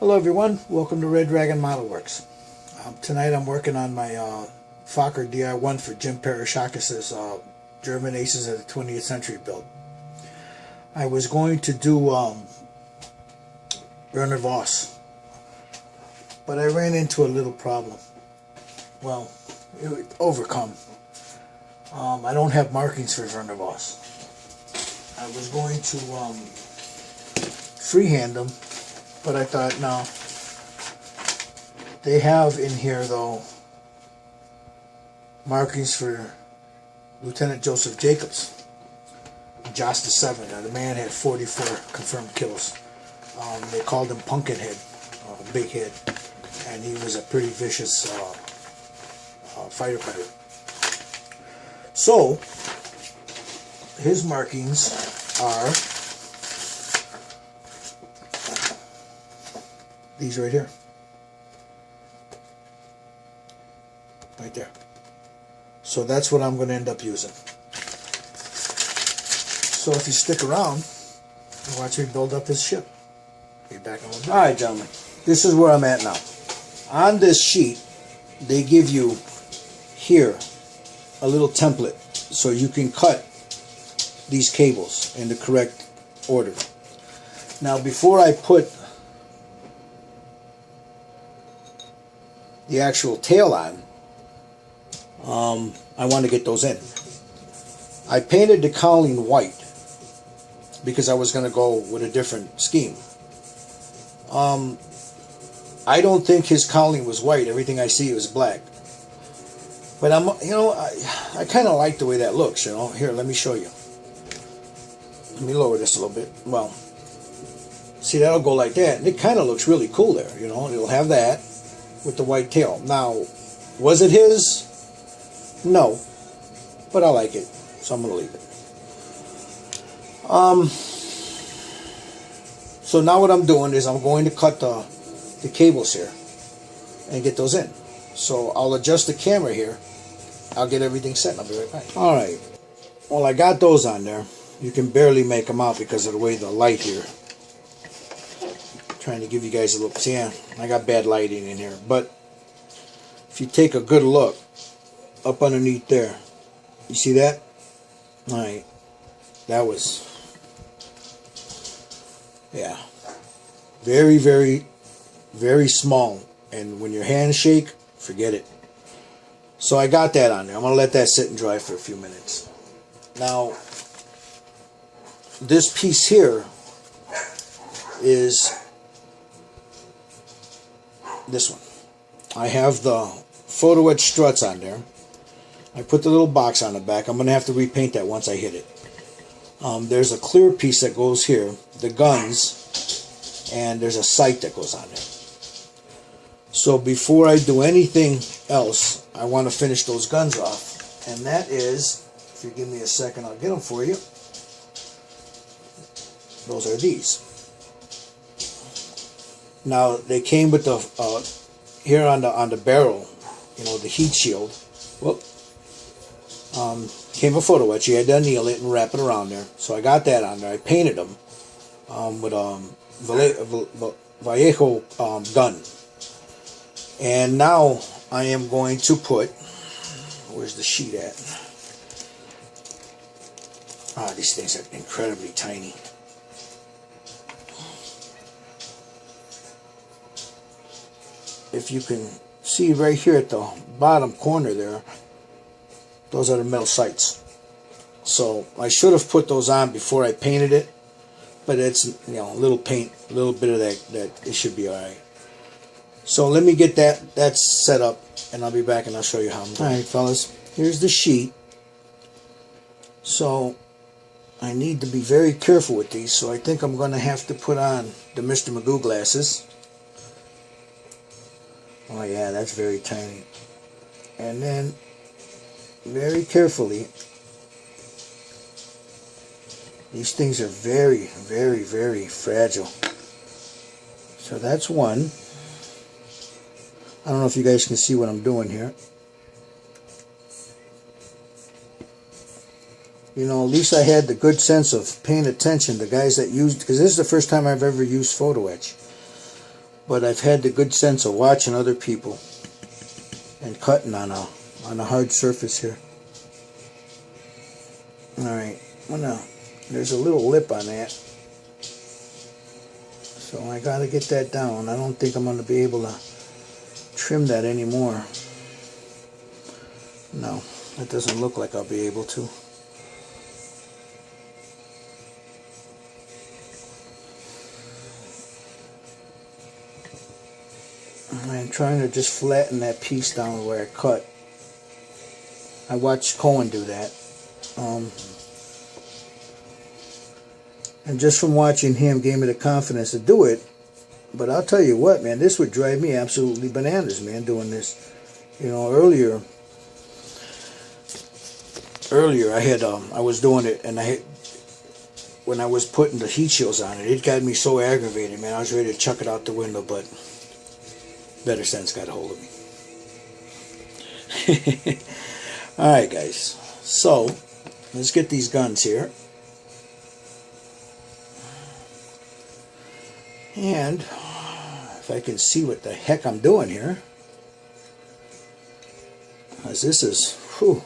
Hello everyone, welcome to Red Dragon Model Works. Tonight I'm working on my Fokker Di1 for Jim Parashakis' German Aces of the 20th Century build. I was going to do Werner Voss, but I ran into a little problem. Well, overcome. I don't have markings for Werner Voss. I was going to freehand them, but I thought, no. They have in here, though, markings for Lieutenant Joseph Jacobs, Jost the 7. Now, the man had 44 confirmed kills. They called him Pumpkinhead, Big Head, and he was a pretty vicious fighter pilot. So, his markings are these right here. Right there. So that's what I'm going to end up using. So if you stick around, you watch me build up his ship. Be back in a little bit. Alright, gentlemen. This is where I'm at now. On this sheet, they give you here a little template so you can cut these cables in the correct order. Now before I put the actual tail on, I want to get those in. I painted the cowling white because I was going to go with a different scheme. I don't think his cowling was white. Everything I see was black. But I kind of like the way that looks, you know. Here, let me show you. Let me lower this a little bit. Well, see, that'll go like that. And it kind of looks really cool there, you know. It'll have that with the white tail. Now, was it his? No. But I like it, so I'm going to leave it. So now what I'm doing is I'm going to cut the cables here and get those in. So I'll adjust the camera here. I'll get everything set and I'll be right back. Alright. Well, I got those on there. You can barely make them out because of the way the light here. Trying to give you guys a look. See, yeah, I got bad lighting in here. But if you take a good look up underneath there, you see that? Alright. That was, yeah, very, very, very small. And when your hands shake, forget it. So I got that on there. I'm going to let that sit and dry for a few minutes. Now, this piece here is this one. I have the photo etch struts on there. I put the little box on the back. I'm going to have to repaint that once I hit it. There's a clear piece that goes here, the guns, and there's a sight that goes on there. So before I do anything else, I want to finish those guns off. And that is, if you give me a second, I'll get them for you. Those are these. Now they came with the here on the barrel, you know, the heat shield. Whoop. Came a photo etch. You had to anneal it and wrap it around there. So I got that on there. I painted them with Vallejo gun. And now I am going to put, where's the sheet at? Ah, these things are incredibly tiny. If you can see right here at the bottom corner there, those are the metal sights. So I should have put those on before I painted it, but it's, you know, a little paint, a little bit of that it should be alright. So let me get that set up, and I'll be back and I'll show you how I'm doing. Alright, fellas, here's the sheet. So I need to be very careful with these, so I think I'm going to have to put on the Mr. Magoo glasses. Oh yeah, that's very tiny. And then very carefully, these things are very, very, very fragile. So that's one. I don't know if you guys can see what I'm doing here. You know, at least I had the good sense of paying attention. The guys that used, because this is the first time I've ever used photo etch. but I've had the good sense of watching other people and cutting on a hard surface here. Alright, there's a little lip on that, so I gotta get that down. I don't think I'm gonna be able to trim that anymore. No, it doesn't look like I'll be able to. I'm trying to just flatten that piece down where I cut. I watched Cohen do that. And just from watching him gave me the confidence to do it. But I'll tell you what, man, this would drive me absolutely bananas, man, doing this. You know, earlier I was doing it, and when I was putting the heat shields on it, it got me so aggravated, man. I was ready to chuck it out the window, but better sense got a hold of me. Alright, guys. So, let's get these guns here. And if I can see what the heck I'm doing here, as this is, whew,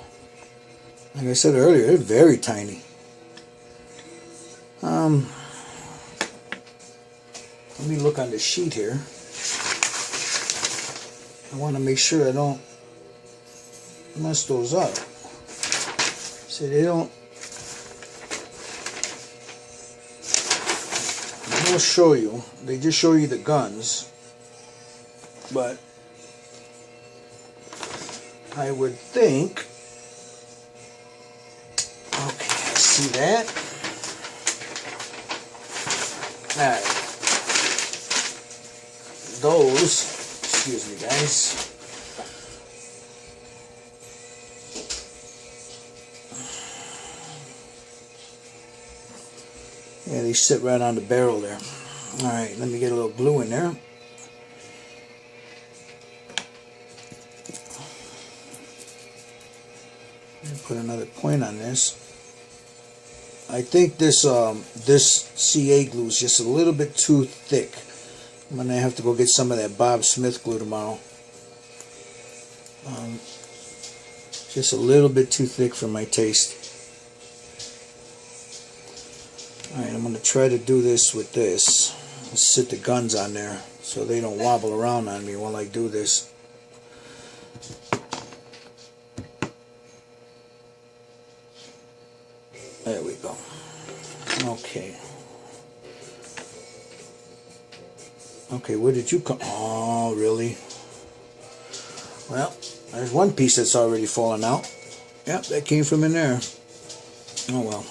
like I said earlier, it's very tiny. Let me look on the sheet here. I want to make sure I don't mess those up. See, they don't show you. They just show you the guns. But I would think, okay, see that? Alright. Those, excuse me guys. Yeah, they sit right on the barrel there. Alright, let me get a little glue in there. Put another point on this. I think this CA glue is just a little bit too thick. I'm gonna have to go get some of that Bob Smith glue tomorrow. Just a little bit too thick for my taste. Alright, I'm gonna try to do this with this. Let's sit the guns on there so they don't wobble around on me while I do this. There we go. Okay. Okay, where did you come? Oh, really? Well, there's one piece that's already fallen out. Yep, that came from in there. Oh well.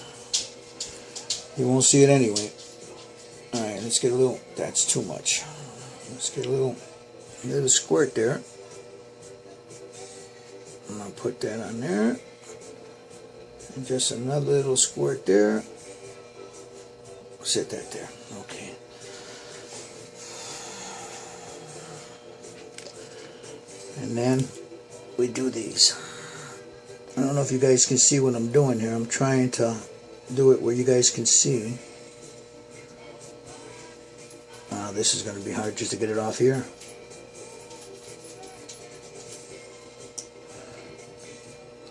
You won't see it anyway. Alright, let's get a little, that's too much. Let's get a little squirt there. I'm going to put that on there. And just another little squirt there. Sit that there. Okay. And then we do these. I don't know if you guys can see what I'm doing here. I'm trying to do it where you guys can see. This is going to be hard just to get it off here.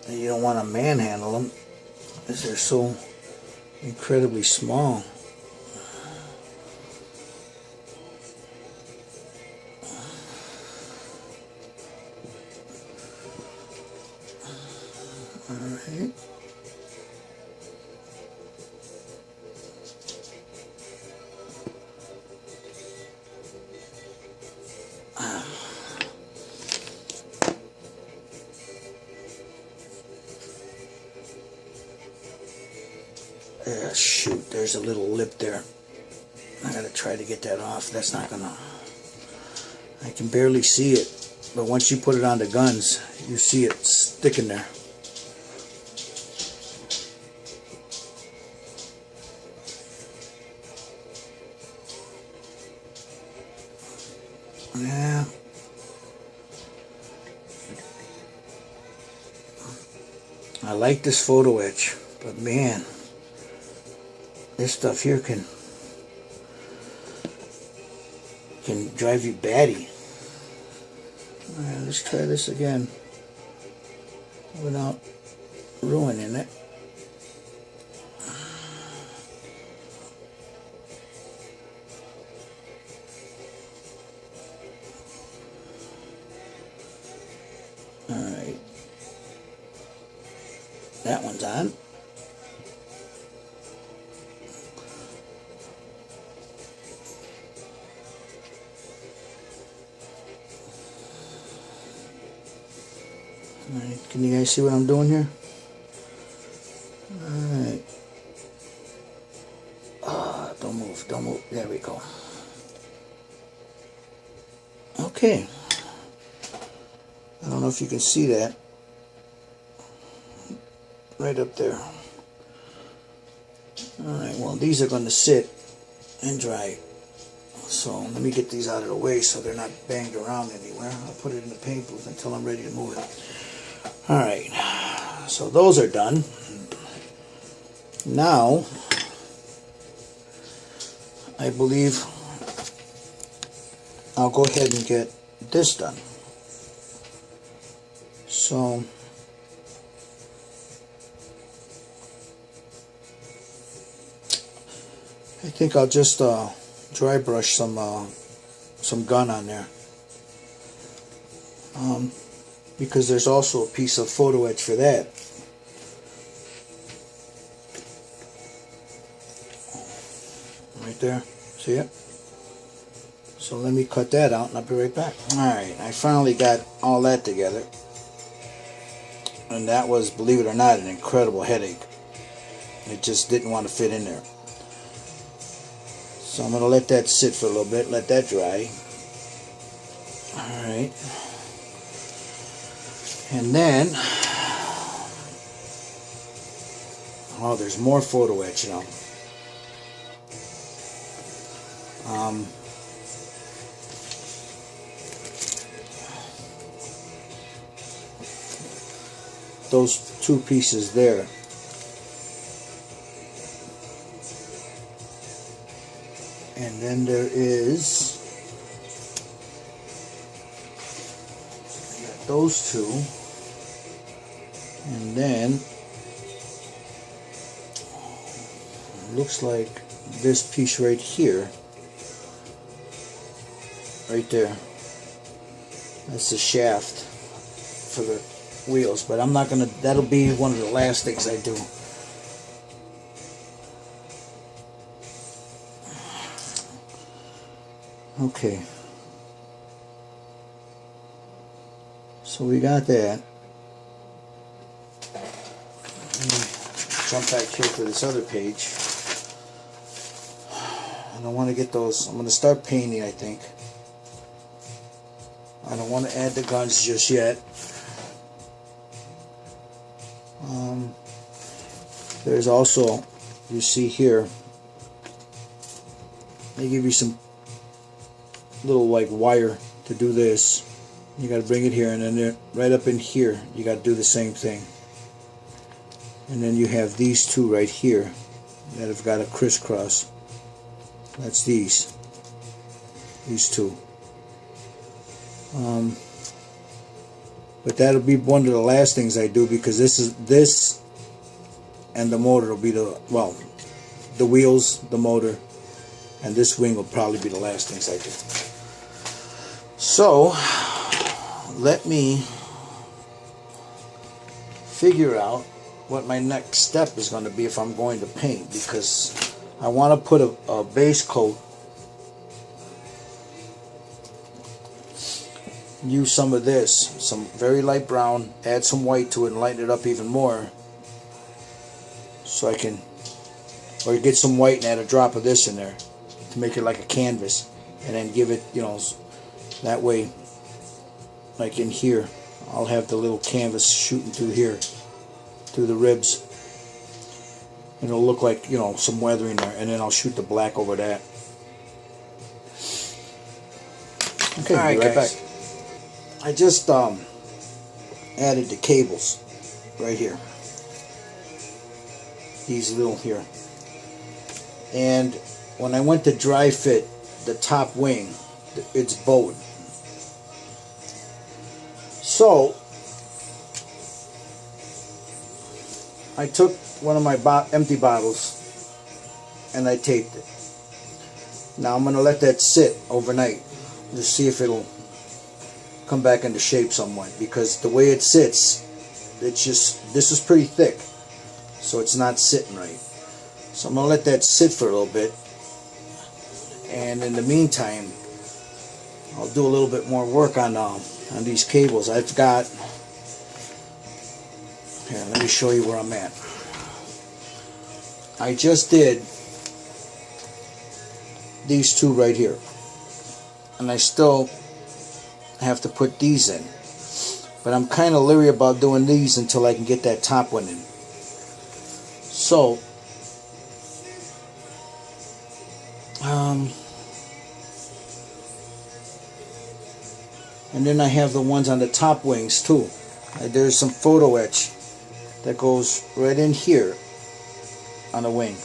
And you don't want to manhandle them because they're so incredibly small. Alright. Shoot, there's a little lip there. I gotta try to get that off. That's not gonna... I can barely see it, but once you put it on the guns, you see it sticking there. Yeah. I like this photo etch, but man, this stuff here can can drive you batty. Alright, let's try this again without ruining it. Alright, that one's on. Alright, can you guys see what I'm doing here? Alright. Don't move, don't move. There we go. Okay. I don't know if you can see that. Right up there. Alright, well, these are going to sit and dry. So let me get these out of the way so they're not banged around anywhere. I'll put it in the paint booth until I'm ready to move it. Alright, so those are done. Now, I believe I'll go ahead and get this done. So, I think I'll just dry brush some gun on there, because there's also a piece of photo etch for that. Right there, see it? So let me cut that out and I'll be right back. Alright, I finally got all that together. And that was, believe it or not, an incredible headache. It just didn't want to fit in there. So I'm going to let that sit for a little bit, let that dry. Alright. And then, oh, there's more photo etch, you know. Those two pieces there. And then there is, I got those two, and then looks like this piece right here, right there. That's the shaft for the wheels, but I'm not gonna, that'll be one of the last things I do. Okay, so we got that. Let me jump back here to this other page. And I want to get those, I'm going to start painting, I think. I don't want to add the guns just yet. There's also, you see here, they give you some little like wire to do this. You got to bring it here, and then right up in here you got to do the same thing. And then you have these two right here that have got a crisscross. That's these two. But that'll be one of the last things I do, because this and the motor will be the, well, the wheels, the motor, and this wing will probably be the last things I do. So let me figure out what my next step is going to be if I'm going to paint, because I want to put a base coat, use some of this, some very light brown, add some white to it and lighten it up even more, so I can, or get some white and add a drop of this in there to make it like a canvas, and then give it, you know, that way, like in here, I'll have the little canvas shooting through here, through the ribs, and it'll look like, you know, some weathering there, and then I'll shoot the black over that. Okay, All right, be right guys. back. I just added the cables right here, these little here, and when I went to dry fit the top wing, it's bowed. So I took one of my empty bottles and I taped it. Now I'm going to let that sit overnight, just see if it'll come back into shape somewhat, because the way it sits, it's just, this is pretty thick, so it's not sitting right. So I'm going to let that sit for a little bit, and in the meantime I'll do a little bit more work on these cables. I've got, here, let me show you where I'm at. I just did these two right here, and I still have to put these in, but I'm kind of leery about doing these until I can get that top one in. So and then I have the ones on the top wings too. There's some photo etch that goes right in here on the wing,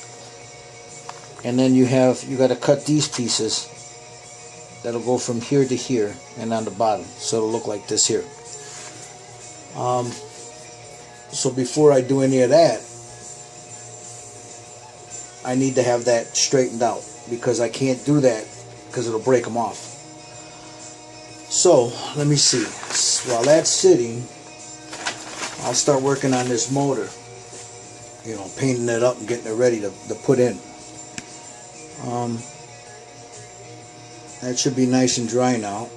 and then you got to cut these pieces that'll go from here to here and on the bottom, so it'll look like this here. So before I do any of that, I need to have that straightened out, because I can't do that because it'll break them off. So let me see, while that's sitting, I'll start working on this motor, you know, painting it up and getting it ready to put in. That should be nice and dry now.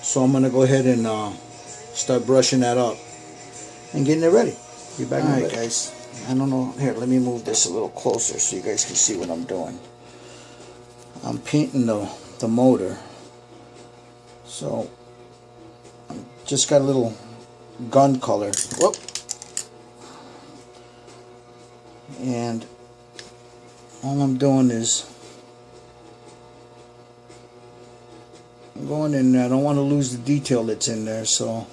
So I'm going to go ahead and start brushing that up and getting it ready. Be back in a bit. Alright guys, I don't know, here, let me move this a little closer so you guys can see what I'm doing. I'm painting the motor. So I just got a little gun color. Whoop. And all I'm doing is I'm going in there. I don't want to lose the detail that's in there, so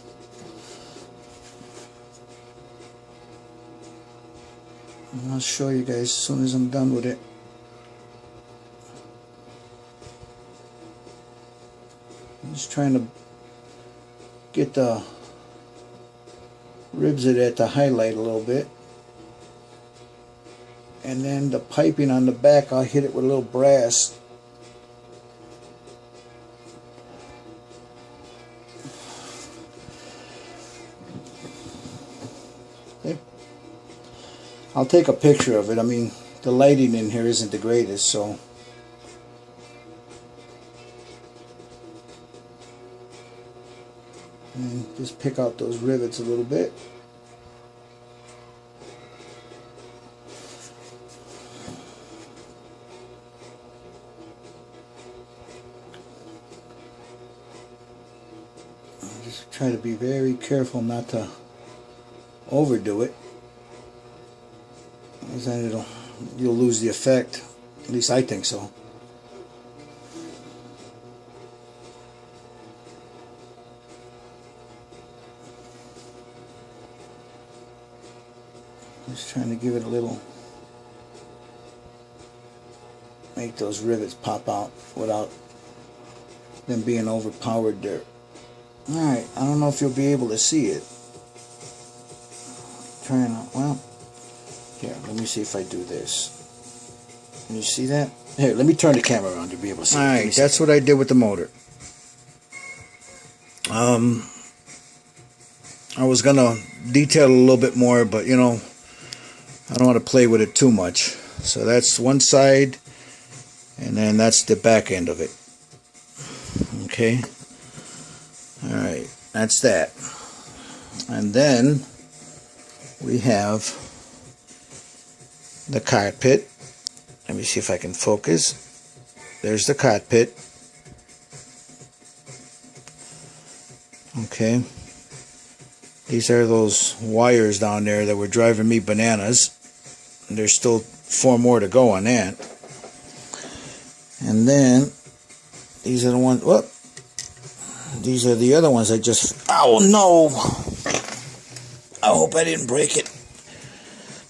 I'll show you guys as soon as I'm done with it. I'm just trying to get the ribs of that to highlight a little bit, and then the piping on the back, I'll hit it with a little brass. Okay. I'll take a picture of it. I mean, the lighting in here isn't the greatest, so and just pick out those rivets a little bit. Just try to be very careful not to overdo it, because then you'll lose the effect. At least I think so. Just trying to give it a little, make those rivets pop out without them being overpowered there. Alright, I don't know if you'll be able to see it. Trying to, well, here, let me see if I do this. Can you see that? Here, let me turn the camera around to be able to see it. Alright, that's what I did with the motor. I was gonna detail a little bit more, but you know, I don't want to play with it too much. So that's one side, and then that's the back end of it. Okay. Alright, that's that. And then we have the cockpit. Let me see if I can focus. There's the cockpit. Okay. These are those wires down there that were driving me bananas. There's still 4 more to go on that. And then these are the ones, whoop. These are the other ones I just, oh no! I hope I didn't break it.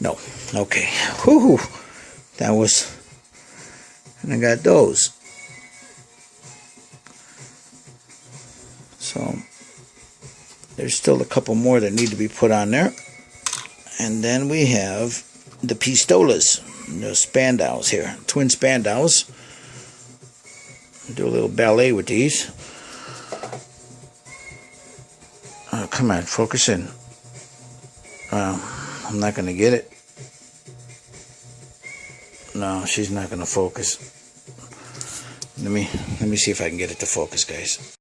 No, okay. Whew. That was, and I got those. So there's still a couple more that need to be put on there. And then we have the pistolas, the spandaus here, twin spandaus. Do a little ballet with these. Oh, come on, focus in. I'm not going to get it. No, she's not going to focus. Let me see if I can get it to focus, guys.